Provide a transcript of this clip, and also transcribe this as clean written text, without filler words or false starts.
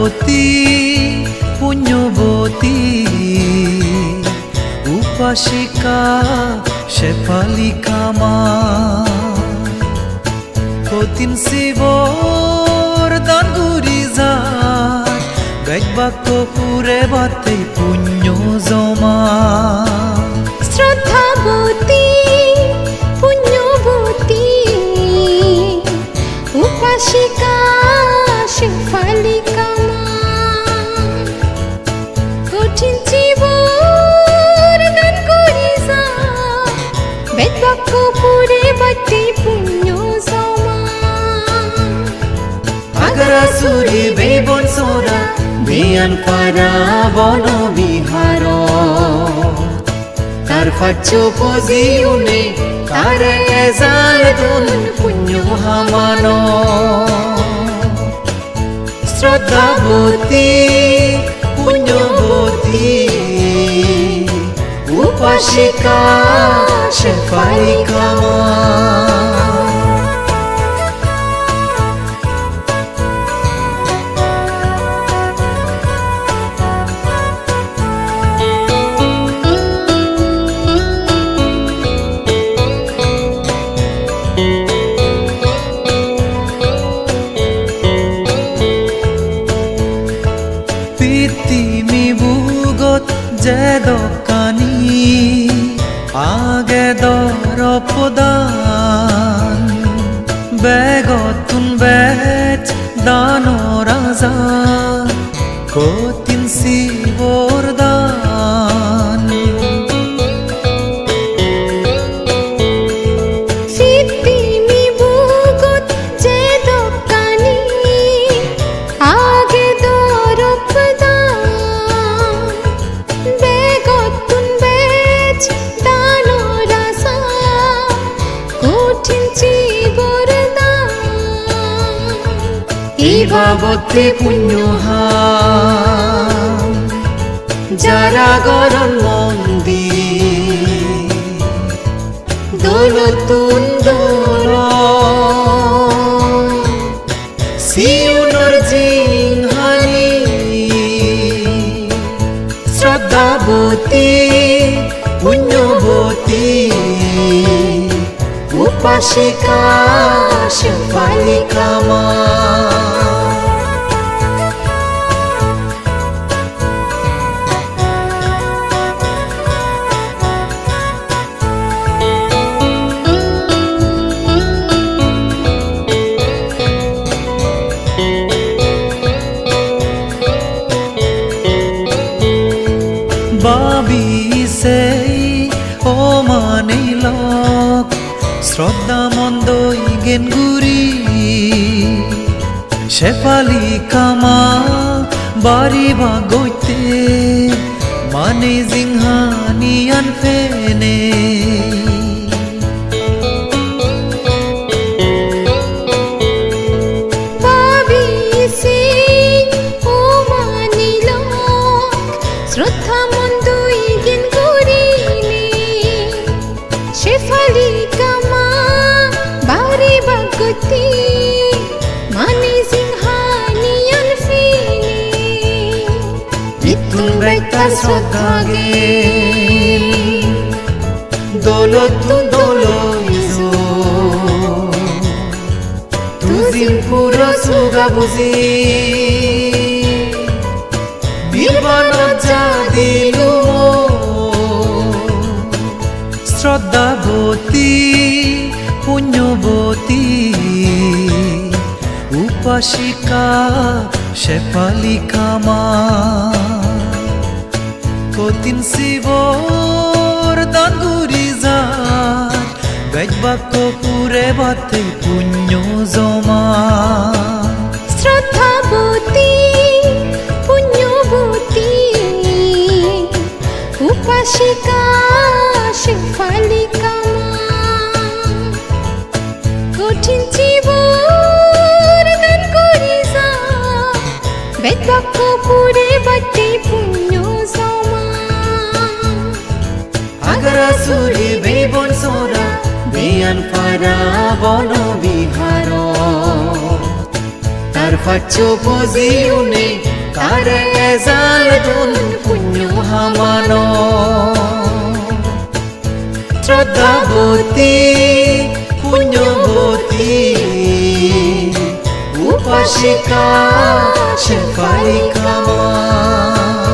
শ্রদ্ধাবতী পুণ্যবতী উপাসিকা শেফালিকা মা কঠিন শিবর দান গুরি যায় গাইবাক্য পুরে বাতে পুণ্য জমা শ্রদ্ধাবতী পুণ্যবতী উপাসিকা শেফালিকা মা কঠিন জীবর দান করি যা বেদবাক্য পুরে বাতে পুণ্য জমা আগ্রাসুরি বেবন সোরা বিয়ান পারা বন বিহার তার ফাচ্চ পজিউনে তার এজাল দুন পুণ্য হামানো শ্রদ্ধাবতী পুণ্যবতী উপাসিকা শেফালিকা মা পৃথিবী বুগত যে দোকানী আগে দরপদান বেগতুন বেচ দান রাজা কঠিন শিবর দান পৃথিবী বুগত যে দোকানী আগে দরপদান বেগতুন বেচ দান রাজা কঠিন জীবর দান এই বাবতে পুণ্যহাম যারা গরম মন্দির দৌলতুন দৌল সিউনর জিংহানি শ্রদ্ধাবতী পুণ্যবতী উপাসিকা শেফালিকা মা বাবি সেই ও মানিলক শ্রদ্ধা মন্দই জ্ঞান গুরি শেফালিকা মা বাড়ি বাগৈতে মানে জিংহানিয়ান ফেনে শ্রদ্ধা মন্দই জ্ঞান করিলে শেফালিকা মা বাড়ি বাগতি মানে সিংহানিয়ান ফিনে ইতুন বেতা শ্রদ্ধা গে দৌলতুন দৌলইজো তুজিন পুরো সুগা বুঝি দিলু শ্রদ্ধাবতী পুণ্যবতী উপাসিকা শেফালিকা মা কঠিন শিবর দান গুরি যায় গাইবাক্য পুরে বাতে পুণ্য জমা শ্রদ্ধাবতী পুণ্যবতী উপাসিকা শেফালিকা মা কঠিন জীবর দান করি যা বেদবাক্য পুরে বাতে পুণ্য জমা আগ্রাসুরি বেবন সোরা বিয়ান পারা বন বিহার তার ফাচ্চ পজিউনে তারে এজাল দুন পুণ্য হামানো শ্রদ্ধাবতী পুণ্যবতী উপাসিকা শেফালিকা মা